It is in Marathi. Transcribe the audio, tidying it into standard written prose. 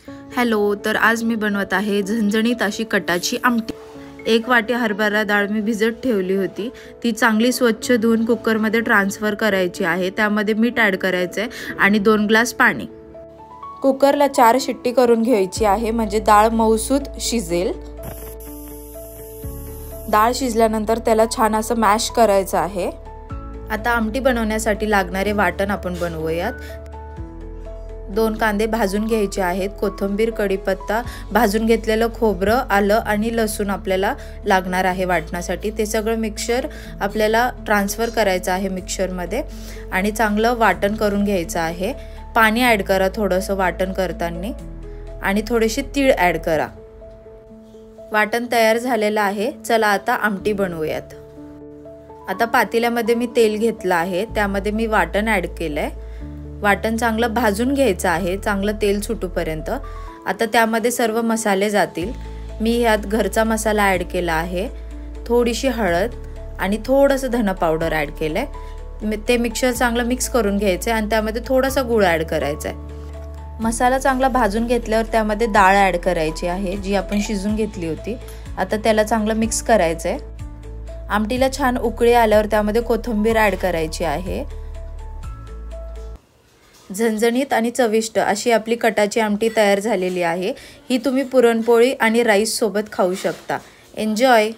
हॅलो, तर आज मी बनवत आहे झणझणीत अशी कटाची आमटी। 1 वाटी हरभरा डाळ मी भिजत ठेवली होती। ती चांगली स्वच्छ धुवून कुकर मध्ये ट्रान्सफर करायची आहे। त्यामध्ये मीठ ॲड करायचे आणि 2 ग्लास पाणी। कुकरला 4 शिट्टी करून घ्यायची आहे, म्हणजे डाळ मऊसूत शिजेल। डाळ शिजल्यानंतर त्याला छान असं मॅश करायचं आहे। आता आमटी बनवण्यासाठी लागणारे वाटण आपण बनवूयात। 2 कांदे भाजून घ्यायचे आहेत, कोथिंबीर, कढीपत्ता, भाजून घेतलेलं खोबरं, आलं आणि लसूण आपल्याला लागणार आहे वाटण्यासाठी। ते सगळं मिक्सचर आपल्याला ट्रान्सफर करायचं आहे मिक्सचर मध्ये आणि चांगलं वाटण करून घ्यायचं आहे। पाणी ॲड करा थोडंसं वाटण करताना आणि थोडीशी तीळ ॲड करा। वाटण तयार झालेलं आहे। चला आता आमटी बनवूयात। आता पातेल्यामध्ये मी तेल घेतलं आहे, त्यामध्ये मी वाटण ॲड केलंय। वाटण चांगलं भाजून घ्यायचं आहे, चांगलं तेल सुटूपर्यंत। आता त्यामध्ये सर्व मसाले जातील। मी यात घरचा मसाला ॲड केला आहे, थोडीशी हळद आणि थोडंसं धना पावडर ॲड केलंय। ते मिक्सचर चांगलं मिक्स करून घ्यायचं आणि त्यामध्ये थोडासा गूळ ॲड करायचा आहे। मसाला चांगला भाजून घेतल्यावर त्यामध्ये डाळ ॲड करायची आहे, जी आपण शिजून घेतली होती। आता त्याला चांगलं मिक्स करायचं आहे। आमटीला छान उकळी आल्यावर त्यामध्ये कोथिंबीर ॲड करायची आहे। झणझणीत आणि चविष्ट अशी आपली कटाची आमटी तयार झालेली आहे। ही तुम्ही पुरणपोळी आणि राईस सोबत खाऊ शकता। एन्जॉय।